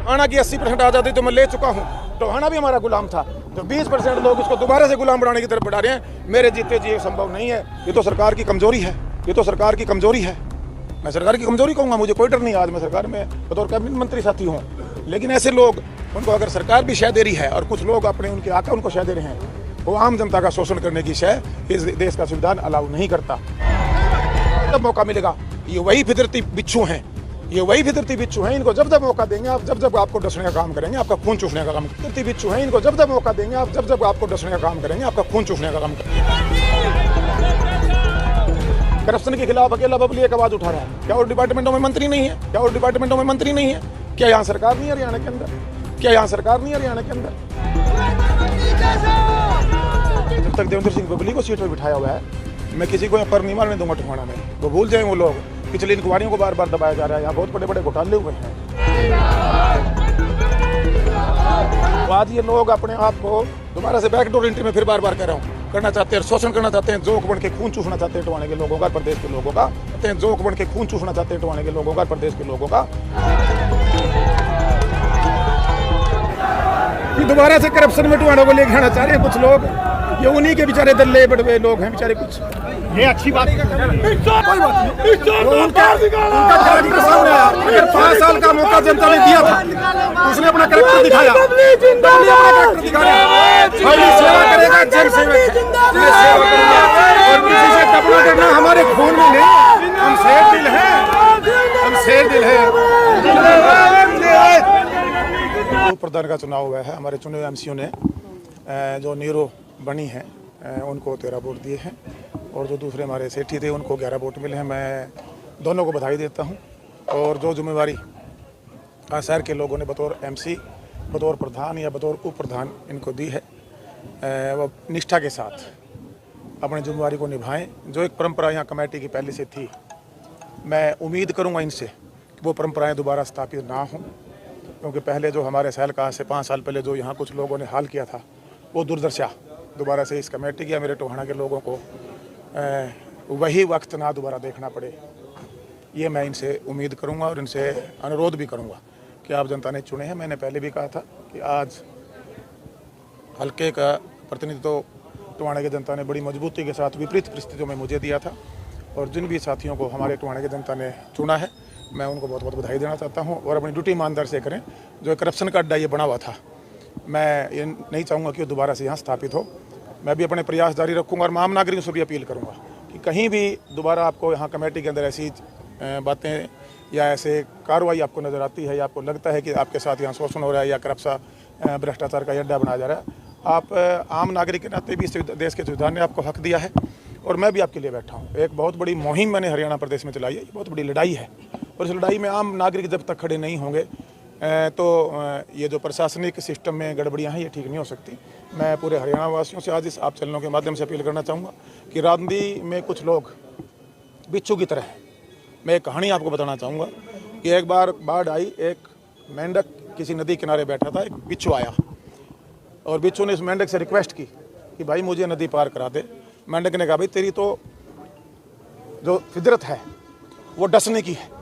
टोहाना की 80% आज़ादी तो मैं ले चुका हूँ। टोहाना भी हमारा गुलाम था, तो 20% लोग इसको दोबारा से गुलाम बनाने की तरफ बढ़ा रहे हैं। मेरे जीते जी ये संभव नहीं है। ये तो सरकार की कमजोरी है, ये तो सरकार की कमजोरी है। मैं सरकार की कमजोरी कहूँगा, मुझे कोई डर नहीं। आज मैं सरकार में बतौर कैबिनेट मंत्री साथी हूँ, लेकिन ऐसे लोग, उनको अगर सरकार भी शय दे रही है और कुछ लोग अपने उनके आका उनको शय दे रहे हैं, वो आम जनता का शोषण करने की शय इस देश का संविधान अलाउ नहीं करता। जब मौका मिलेगा, ये वही फितरती बिच्छू हैं, ये वही फितरती बिच्छू हैं। इनको जब जब मौका देंगे आप, जब जब आपको डसने का काम करेंगे, आपका खून चूसने का काम। फितरती बिच्छू हैं, इनको जब जब मौका देंगे आप, जब जब आपको डसने का काम करेंगे, आपका खून चूसने का काम करेंगे। करप्शन के खिलाफ अकेला बबली एक आवाज उठा रहा है। क्या और डिपार्टमेंटों में मंत्री नहीं है? क्या और डिपार्टमेंटों में मंत्री नहीं है? क्या यहाँ सरकार नहीं है हरियाणा के अंदर? क्या यहाँ सरकार नहीं है हरियाणा के अंदर? जब तक देवेंद्र सिंह बबली को सीट पर बिठाया हुआ है, मैं किसी को पर नहीं मारने दूंगा टोहाना में। वो भूल जाए वो लोग, पिछली इंक्वायरियों को बार बार दबाया जा रहा है। यहाँ बहुत बड़े बड़े घोटाले हुए हैं। तो आज ये लोग अपने आप को दोबारा से बैकडोर एंट्री में फिर बार बार कह रहा हूँ करना चाहते हैं, शोषण करना चाहते हैं, जोक बन के खून चूसना चाहते हैं टोहाना के लोगों का, प्रदेश के लोगों का। कहते हैं जोक बन के खून चूसना चाहते हैं टोहाना के लोगों का, प्रदेश के लोगों का। दोबारा से करप्शन में टोहाना को लेके आना चाह रहे हैं कुछ लोग। ये उन्हीं के बेचारे दल्ले बड़वे लोग हैं बेचारे कुछ। ये अच्छी बात कोई बात नहीं। उनका खराबी के सामने आया। अगर 5 साल का मौका जनता ने दिया था, उसने अपना करैक्टर दिखाया। सेवा करेगा, जन सेवक है। और किसी से टपना करना हमारे खून में नहीं। हम शेर दिल हैं, हम शेर दिल हैं। प्रधान का चुनाव हुआ है। हमारे चुने हुए एमसीओ ने जो नीरो बनी है उनको 13 वोट दिए हैं, और जो दूसरे हमारे सेठी थे उनको 11 वोट मिले हैं। मैं दोनों को बधाई देता हूं। और जो जिम्मेवारी शहर के लोगों ने बतौर एमसी, बतौर प्रधान या बतौर उप प्रधान इनको दी है, वो निष्ठा के साथ अपनी जिम्मेवारी को निभाएं। जो एक परंपरा यहाँ कमेटी की पहले से थी, मैं उम्मीद करूँगा इनसे कि वो परंपराएँ दोबारा स्थापित ना हों, क्योंकि पहले जो हमारे शहर का से 5 साल पहले जो यहाँ कुछ लोगों ने हाल किया था, वो दुर्दशा दोबारा से इस कमेटी की या मेरे टोहाना के लोगों को वही वक्त ना दोबारा देखना पड़े। ये मैं इनसे उम्मीद करूंगा और इनसे अनुरोध भी करूंगा कि आप जनता ने चुने हैं। मैंने पहले भी कहा था कि आज हल्के का प्रतिनिधित्व टोहाना की जनता ने बड़ी मजबूती के साथ विपरीत परिस्थितियों में मुझे दिया था, और जिन भी साथियों को हमारे टोहाना की जनता ने चुना है, मैं उनको बहुत बहुत बधाई देना चाहता हूँ। और अपनी ड्यूटी ईमानदार से करें। जो करप्शन का अड्डा ये बना हुआ था, मैं ये नहीं चाहूँगा कि वो दोबारा से यहाँ स्थापित हो। मैं भी अपने प्रयास जारी रखूँगा और आम नागरिकों से भी अपील करूँगा कि कहीं भी दोबारा आपको यहाँ कमेटी के अंदर ऐसी बातें या ऐसे कार्रवाई आपको नज़र आती है, या आपको लगता है कि आपके साथ यहाँ शोषण हो रहा है या करप्शन भ्रष्टाचार का अड्डा बनाया जा रहा है, आप आम नागरिक के नाते भी इस देश के संविधान ने आपको हक दिया है, और मैं भी आपके लिए बैठा हूँ। एक बहुत बड़ी मुहिम मैंने हरियाणा प्रदेश में चलाई है। ये बहुत बड़ी लड़ाई है, और इस लड़ाई में आम नागरिक जब तक खड़े नहीं होंगे तो ये जो प्रशासनिक सिस्टम में गड़बड़ियाँ हैं ये ठीक नहीं हो सकती। मैं पूरे हरियाणा वासियों से आज इस आप चैनलों के माध्यम से अपील करना चाहूँगा कि राजनीति में कुछ लोग बिच्छू की तरह हैं। मैं एक कहानी आपको बताना चाहूँगा कि एक बार बाढ़ आई, एक मेंढक किसी नदी किनारे बैठा था, एक बिच्छू आया, और बिच्छू ने इस मेंढक से रिक्वेस्ट की कि भाई मुझे नदी पार करा दे। मेंढक ने कहा भाई तेरी तो जो फितरत है वो डसने की है।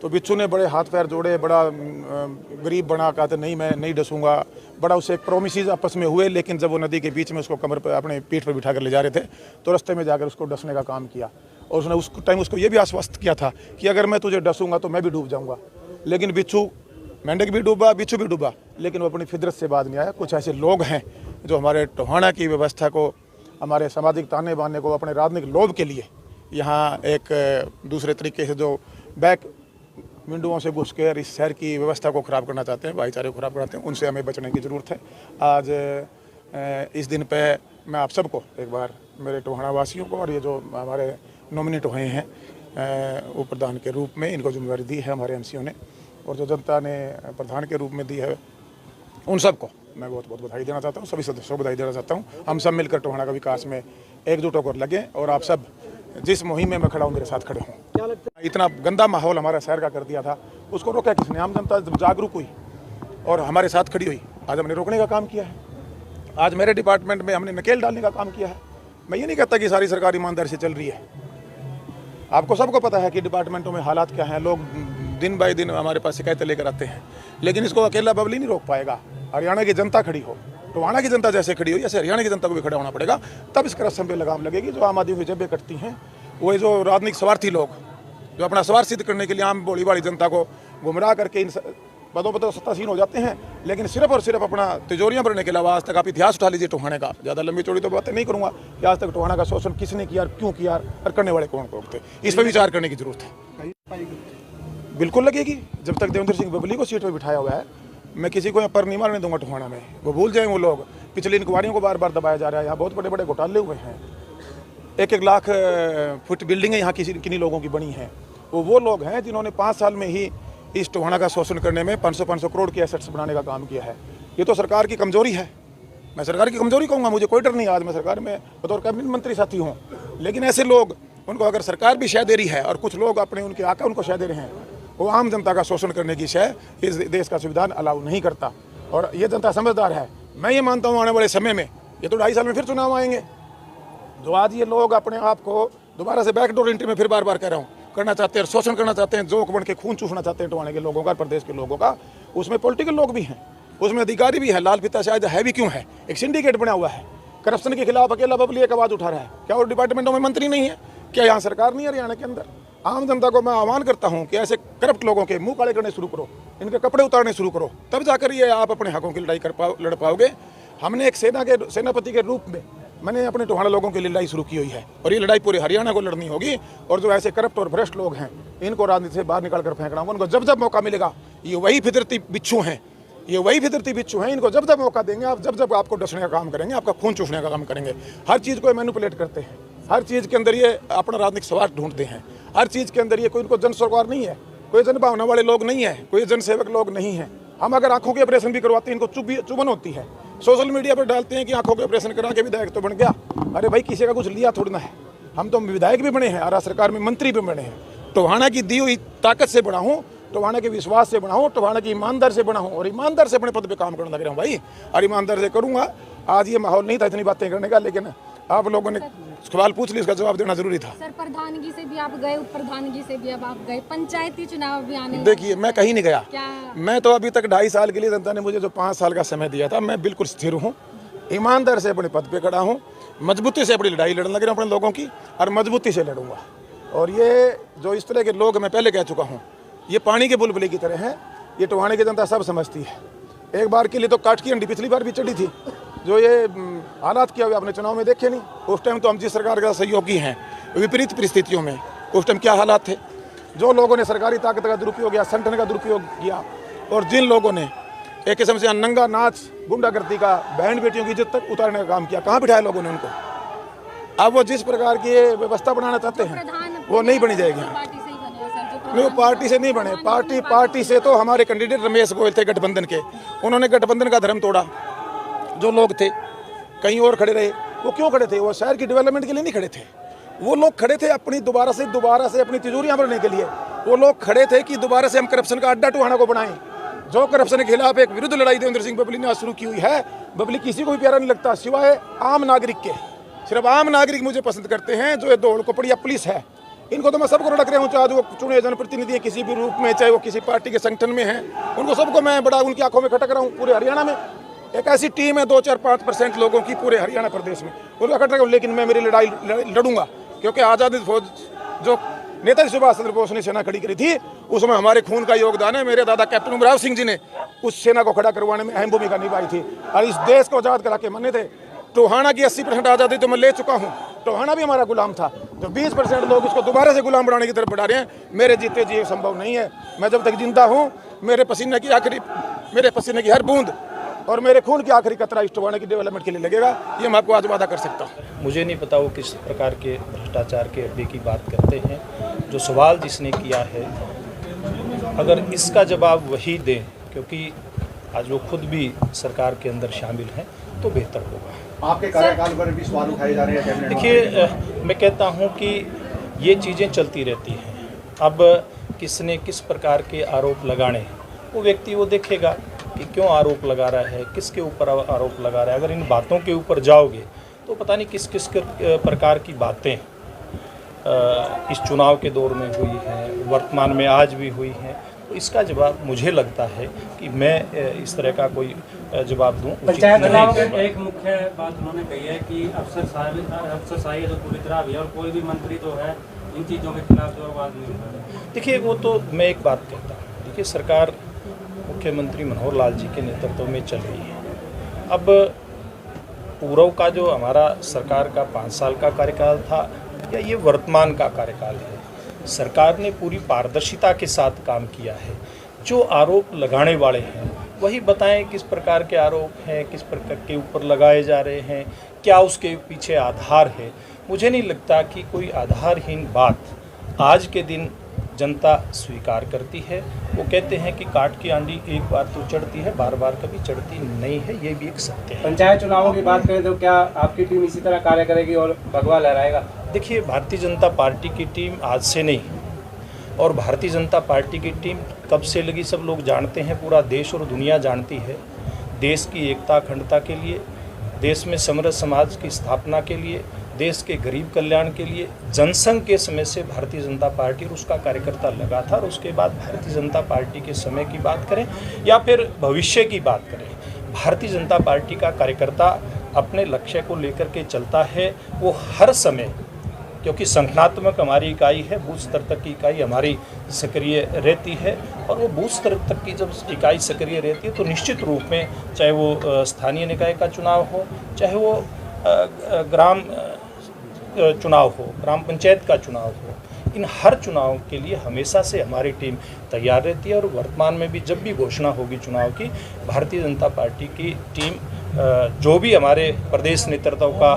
तो बिच्छू ने बड़े हाथ पैर जोड़े, बड़ा गरीब बना, कहते नहीं मैं नहीं डसूंगा। बड़ा उससे एक प्रोमिस आपस में हुए, लेकिन जब वो नदी के बीच में उसको कमर पर अपने पीठ पर बिठा कर ले जा रहे थे, तो रास्ते में जाकर उसको डसने का काम किया। और उसने उस टाइम उसको ये भी आश्वस्त किया था कि अगर मैं तुझे डसूंगा तो मैं भी डूब जाऊँगा। लेकिन बिच्छू, मेंढक भी डूबा, बिच्छू भी डूबा, लेकिन वो अपनी फितरत से बाज नहीं आया। कुछ ऐसे लोग हैं जो हमारे टोहाना की व्यवस्था को, हमारे सामाजिक ताने बाने को अपने राजनीतिक लोभ के लिए यहाँ एक दूसरे तरीके से जो बैक विंडोओं से घुस कर इस शहर की व्यवस्था को ख़राब करना चाहते हैं, भाईचारे को ख़राब कराते हैं, उनसे हमें बचने की ज़रूरत है। आज इस दिन पे मैं आप सबको एक बार, मेरे टोहाना वासियों को, और ये जो हमारे नॉमिनेट हुए हैं उप प्रधान के रूप में, इनको जिम्मेदारी दी है हमारे एमसीओ ने, और जो जनता ने प्रधान के रूप में दी है, उन सबको मैं बहुत बहुत बधाई देना चाहता हूँ। सभी सदस्यों को बधाई देना चाहता हूँ। हम सब मिलकर टोहाना का विकास में एकजुट होकर लगे, और आप सब जिस मुहिम में मैं खड़ा हूँ मेरे साथ खड़े हों। इतना गंदा माहौल हमारा शहर का कर दिया था, उसको रोका किसने? आम जनता जब जागरूक हुई और हमारे साथ खड़ी हुई, आज हमने रोकने का काम किया है। आज मेरे डिपार्टमेंट में हमने नकेल डालने का काम किया है। मैं ये नहीं कहता कि सारी सरकार ईमानदारी से चल रही है। आपको सबको पता है कि डिपार्टमेंटों में हालात क्या हैं। लोग दिन बाय दिन हमारे पास शिकायतें लेकर आते हैं, लेकिन इसको अकेला बबली नहीं रोक पाएगा। हरियाणा की जनता खड़ी हो, टोहाना की जनता जैसे खड़ी हो, जैसे हरियाणा की जनता को भी खड़ा होना पड़ेगा, तब इस करप्शन पे लगाम लगेगी। जो आम आदमी की जेबें कटती हैं, वो जो राजनीतिक स्वार्थी लोग जो अपना स्वार्थ सिद्ध करने के लिए आम भोली भाली जनता को गुमराह करके इन पदों पर सत्तासीन हो जाते हैं, लेकिन सिर्फ और सिर्फ अपना तिजोरियां भरने के अलावा आज तक आप इतिहास उठा लीजिए टोहाने का। ज़्यादा लंबी चौड़ी तो बातें नहीं करूँगा कि आज तक टोहाना का शोषण किसने किया, क्यों किया और करने वाले कौन कौन थे, इस पर विचार करने की जरूरत है। बिल्कुल लगेगी। जब तक देवेंद्र सिंह बबली को सीट पर बिठाया हुआ है, मैं किसी को यहाँ पर नहीं मारने दूंगा टोहाना में। वो भूल जाएं वो लोग, पिछली इंक्वायरियों को बार बार दबाया जा रहा है। यहाँ बहुत बड़े बड़े घोटाले हुए हैं, 1-1 लाख फुट बिल्डिंगें यहाँ किन्हीं लोगों की बनी हैं। वो लोग हैं जिन्होंने 5 साल में ही इस टोहाना का शोषण करने में 500 करोड़ के एसेट्स बनाने का काम किया है। ये तो सरकार की कमजोरी है। मैं सरकार की कमजोरी कहूँगा, मुझे कोई डर नहीं। आज मैं सरकार में बतौर कैबिनेट मंत्री साथी हूँ, लेकिन ऐसे लोग, उनको अगर सरकार भी शय दे रही है और कुछ लोग अपने उनके आका उनको शय दे रहे हैं, वो आम जनता का शोषण करने की शय इस देश का संविधान अलाउ नहीं करता। और ये जनता समझदार है। मैं ये मानता हूँ आने वाले समय में, ये तो 2.5 साल में फिर चुनाव आएंगे, जो आज ये लोग अपने आप को दोबारा से बैकडोर एंट्री में फिर बार बार कह रहा हूँ करना चाहते हैं, शोषण करना चाहते हैं, जोक बन के खून चूसना चाहते हैं टोहाने के लोगों का, प्रदेश के लोगों का। उसमें पॉलिटिकल लोग भी हैं, उसमें अधिकारी भी है। लाल फीता शायद है भी क्यों है, एक सिंडिकेट बना हुआ है। करप्शन के खिलाफ अकेला बबली एक आवाज उठा रहा है। क्या और डिपार्टमेंटों में मंत्री नहीं है? क्या यहाँ सरकार नहीं है हरियाणा के अंदर? आम जनता को मैं आह्वान करता हूँ कि ऐसे करप्ट लोगों के मुंह काले करने शुरू करो, इनके कपड़े उतारने शुरू करो, तब जाकर ये आप अपने हकों की लड़ाई लड़ पाओगे। हमने एक सेनापति के रूप में मैंने अपने टोहाना लोगों के लिए लड़ाई शुरू की हुई है, और ये लड़ाई पूरे हरियाणा को लड़नी होगी। और जो ऐसे करप्ट और भ्रष्ट लोग हैं, इनको राजनीति से बाहर निकाल कर फेंकना होगा। उनको जब जब मौका मिलेगा, ये वही फितरती बिच्छू हैं, इनको जब जब मौका देंगे, आप जब जब आपको डसने का काम करेंगे, आपका खून चूसने का काम करेंगे। हर चीज़ को मैनिपुलेट करते हैं, हर चीज़ के अंदर ये अपना राजनीतिक स्वार्थ ढूंढते हैं, हर चीज़ के अंदर ये कोई इनको जन सरकार नहीं है, कोई जनभावना वाले लोग नहीं है, कोई जनसेवक लोग नहीं है। हम अगर आंखों के ऑपरेशन भी करवाते हैं, इनको चुभन होती है। सोशल मीडिया पर डालते हैं कि आंखों के ऑपरेशन करा के विधायक तो बन गया। अरे भाई, किसी का कुछ लिया थोड़ी ना है। हम तो विधायक भी बने हैं, आरा सरकार में मंत्री भी बने हैं। टोहाना की दी हुई ताकत से बना हूँ, टोहाना के विश्वास से बना हूँ, टोहाना की ईमानदार से बना हूँ, और ईमानदार से अपने पद पे काम करने लग रहा हूँ भाई, और ईमानदार से करूँगा। आज ये माहौल नहीं था इतनी बातें करने का, लेकिन आप लोगों ने सवाल पूछ लिया, इसका जवाब देना जरूरी था। सर, प्रधानगी से भी आप गए, उप प्रधानगी से भी अब आप गए, पंचायती चुनाव भी आने। देखिए, मैं कहीं नहीं गया। क्या? मैं तो अभी तक 2.5 साल के लिए जनता ने मुझे जो 5 साल का समय दिया था, मैं बिल्कुल स्थिर हूँ, ईमानदार से अपने पद पे खड़ा हूँ, मजबूती से अपनी लड़ाई लड़ने लग रहा हूँ अपने लोगों की, और मजबूती से लड़ूंगा। और ये जो इस तरह के लोग, मैं पहले कह चुका हूँ, ये पानी के बुलबुले की तरह है। ये टोहाने की जनता सब समझती है। एक बार के लिए तो काट की अंडी पिछली बार भी चढ़ी थी। जो ये हालात किया हुआ आपने चुनाव में देखे नहीं। उस टाइम तो हम जिस सरकार का सहयोगी हैं, विपरीत परिस्थितियों में उस टाइम क्या हालात थे। जो लोगों ने सरकारी ताकत का दुरुपयोग किया, संगठन का दुरुपयोग किया, और जिन लोगों ने एक किस्म से नंगा नाच, गुंडागर्दी का, बहन बेटियों की इज्जत तक उतारने का काम किया, कहाँ बिठाया लोगों ने उनको? अब वो जिस प्रकार की व्यवस्था बनाना चाहते हैं, वो नहीं बनी जाएगी। नहीं, वो पार्टी से नहीं बने। पार्टी से तो हमारे कैंडिडेट रमेश गोयल थे गठबंधन के, उन्होंने गठबंधन का धर्म तोड़ा। जो लोग थे कहीं और खड़े रहे। वो क्यों खड़े थे? वो शहर की डेवलपमेंट के लिए नहीं खड़े थे। वो लोग खड़े थे अपनी दोबारा से अपनी तिजोरियां भरने के लिए। वो लोग खड़े थे कि दोबारा से हम करप्शन का अड्डा टोहाना को बनाएं। जो करप्शन के खिलाफ एक विरुद्ध लड़ाई देवेंद्र सिंह बबली ने आज शुरू की हुई है। बबली किसी को भी प्यारा नहीं लगता सिवाय आम नागरिक के। सिर्फ आम नागरिक मुझे पसंद करते हैं। जो ये दौड़ को पड़िया पुलिस है, इनको तो मैं सबको रख रहा हूँ, चाहे वो चुने जनप्रतिनिधि है किसी भी रूप में, चाहे वो किसी पार्टी के संगठन में है, उनको सबको मैं बड़ा उनकी आंखों में खटक रहा हूँ। पूरे हरियाणा में एक ऐसी टीम है 2-4-5% लोगों की पूरे हरियाणा प्रदेश में, उनको खटक रहा हूँ। लेकिन मैं मेरी लड़ाई लड़ूंगा, क्योंकि आज़ादी फौज जो नेताजी सुभाष चंद्र बोस ने सेना खड़ी करी थी, उसमें हमारे खून का योगदान है। मेरे दादा कैप्टन उमराव सिंह जी ने उस सेना को खड़ा करवाने में अहम भूमिका निभाई थी, और इस देश को आज़ाद करा के मने थे। टोहाना की 80% आज़ादी तो मैं ले चुका हूँ। टोहाना भी हमारा गुलाम था। जो 20% लोग उसको दोबारा से गुलाम बनाने की तरफ बढ़ा रहे हैं, मेरे जीते जी ये संभव नहीं है। मैं जब तक जिंदा हूँ, मेरे पसीने की हर बूंद और मेरे खून की आखिरी कतरा इस टोहाना की डेवलपमेंट के लिए लगेगा। ये मैं आपको आज वादा कर सकता हूँ। मुझे नहीं पता वो किस प्रकार के भ्रष्टाचार के अड्डे की बात करते हैं। जो सवाल जिसने किया है, अगर इसका जवाब वही दें, क्योंकि आज वो खुद भी सरकार के अंदर शामिल हैं, तो बेहतर होगा। आपके कार्यकाल पर भी सवाल उठाए जा रहे हैं। देखिए, मैं कहता हूं कि ये चीज़ें चलती रहती हैं। अब किसने किस प्रकार के आरोप लगाने, वो व्यक्ति वो देखेगा कि क्यों आरोप लगा रहा है, किसके ऊपर आरोप लगा रहा है। अगर इन बातों के ऊपर जाओगे तो पता नहीं किस किस प्रकार की बातें इस चुनाव के दौर में हुई हैं, वर्तमान में आज भी हुई हैं। तो इसका जवाब मुझे लगता है कि मैं इस तरह का कोई जवाब दूं उचित पंचायत नहीं चुनाव होगा। एक मुख्य बात उन्होंने कही है कि अफसरशाही है जो पूरी तरह अभी है और कोई भी मंत्री जो है इन चीज़ों के खिलाफ जो आवाज़ नहीं उठा। देखिए वो तो मैं एक बात कहता हूँ, देखिए सरकार मुख्यमंत्री मनोहर लाल जी के नेतृत्व में चल रही है। अब पूर्व का जो हमारा सरकार का 5 साल का कार्यकाल था या ये वर्तमान का कार्यकाल है, सरकार ने पूरी पारदर्शिता के साथ काम किया है। जो आरोप लगाने वाले हैं वही बताएं किस प्रकार के आरोप हैं, किस प्रकार के ऊपर लगाए जा रहे हैं, क्या उसके पीछे आधार है। मुझे नहीं लगता कि कोई आधारहीन बात आज के दिन जनता स्वीकार करती है। वो कहते हैं कि काट की आंधी एक बार तो चढ़ती है, बार बार कभी चढ़ती नहीं है, ये भी एक सत्य है। पंचायत चुनावों की बात करें तो क्या आपकी टीम इसी तरह कार्य करेगी और भगवा लहराएगा? देखिए भारतीय जनता पार्टी की टीम आज से नहीं, और भारतीय जनता पार्टी की टीम कब से लगी सब लोग जानते हैं, पूरा देश और दुनिया जानती है। देश की एकता अखंडता के लिए, देश में समृद्ध समाज की स्थापना के लिए, देश के गरीब कल्याण के लिए जनसंघ के समय से भारतीय जनता पार्टी और उसका कार्यकर्ता लगा था। और उसके बाद भारतीय जनता पार्टी के समय की बात करें या फिर भविष्य की बात करें, भारतीय जनता पार्टी का कार्यकर्ता अपने लक्ष्य को लेकर के चलता है। वो हर समय, क्योंकि संगठनात्मक हमारी इकाई है, बूथ स्तर तक की इकाई हमारी सक्रिय रहती है, और वो बूथ स्तर तक की जब इकाई सक्रिय रहती है तो निश्चित रूप में चाहे वो स्थानीय निकाय का चुनाव हो, चाहे वो ग्राम चुनाव हो, ग्राम पंचायत का चुनाव हो, इन हर चुनाव के लिए हमेशा से हमारी टीम तैयार रहती है। और वर्तमान में भी जब भी घोषणा होगी चुनाव की, भारतीय जनता पार्टी की टीम जो भी हमारे प्रदेश नेतृत्व का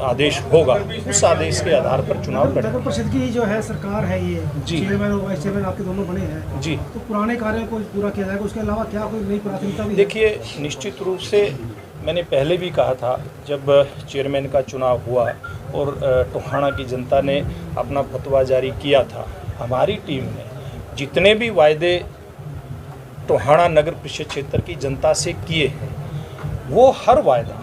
आदेश होगा उस आदेश के आधार पर चुनाव लड़ेंगे। नगर परिषद की जो है सरकार है ये, जी। चेयरमैन और वाइस चेयरमैन आपके दोनों बने हैं जी। तो पुराने कार्यों को पूरा किया जाएगा, उसके अलावा क्या कोई नई प्राथमिकता भी है? देखिए निश्चित रूप से मैंने पहले भी कहा था, जब चेयरमैन का चुनाव हुआ और टोहाना की जनता ने अपना फतवा जारी किया था, हमारी टीम ने जितने भी वायदे टोहाना नगर परिषद क्षेत्र की जनता से किए हैं वो हर वायदा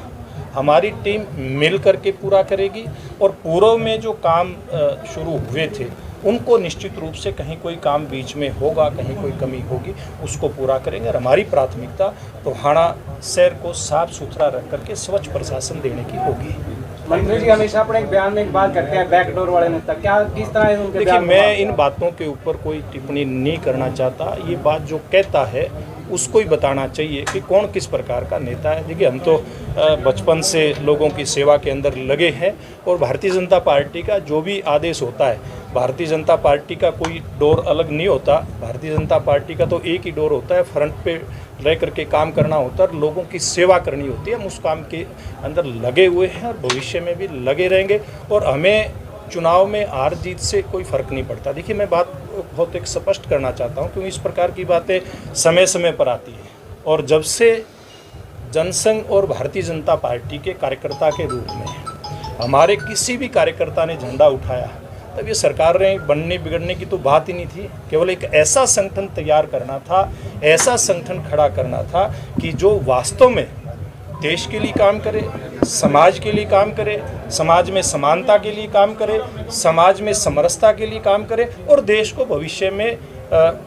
हमारी टीम मिल करके पूरा करेगी। और पूर्व में जो काम शुरू हुए थे उनको निश्चित रूप से कहीं कोई काम बीच में होगा, कहीं कोई कमी होगी, उसको पूरा करेंगे। और हमारी प्राथमिकता टोहाना शहर को साफ सुथरा रख करके स्वच्छ प्रशासन देने की होगी। मंत्री जी हमेशा अपने एक बयान में एक बात करते हैं, बैकडोर वाले नेता, क्या किस तरह है उनके देखिए बयान? मैं इन बातों के ऊपर कोई टिप्पणी नहीं करना चाहता। ये बात जो कहता है उसको ही बताना चाहिए कि कौन किस प्रकार का नेता है। देखिए हम तो बचपन से लोगों की सेवा के अंदर लगे हैं, और भारतीय जनता पार्टी का जो भी आदेश होता है, भारतीय जनता पार्टी का कोई डोर अलग नहीं होता। भारतीय जनता पार्टी का तो एक ही डोर होता है, फ्रंट पे रह करके काम करना होता है, लोगों की सेवा करनी होती है। हम उस काम के अंदर लगे हुए हैं और भविष्य में भी लगे रहेंगे। और हमें चुनाव में हार जीत से कोई फ़र्क नहीं पड़ता। देखिए मैं बात बहुत एक स्पष्ट करना चाहता हूँ, क्योंकि इस प्रकार की बातें समय समय पर आती हैं। और जब से जनसंघ और भारतीय जनता पार्टी के कार्यकर्ता के रूप में हमारे किसी भी कार्यकर्ता ने झंडा उठाया, तब ये सरकार ने बनने बिगड़ने की तो बात ही नहीं थी। केवल एक ऐसा संगठन तैयार करना था, ऐसा संगठन खड़ा करना था कि जो वास्तव में देश के लिए काम करे, समाज के लिए काम करे, समाज में समानता के लिए काम करे, समाज में समरसता के लिए काम करे, और देश को भविष्य में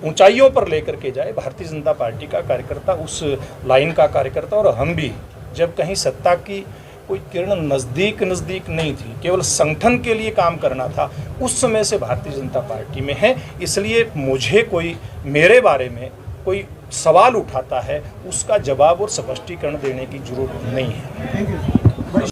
ऊंचाइयों पर लेकर के जाए। भारतीय जनता पार्टी का कार्यकर्ता उस लाइन का कार्यकर्ता, और हम भी जब कहीं सत्ता की कोई किरण नज़दीक नहीं थी, केवल संगठन के लिए काम करना था, उस समय से भारतीय जनता पार्टी में है। इसलिए मुझे कोई मेरे बारे में कोई सवाल उठाता है उसका जवाब और स्पष्टीकरण देने की जरूरत नहीं है। Thank you.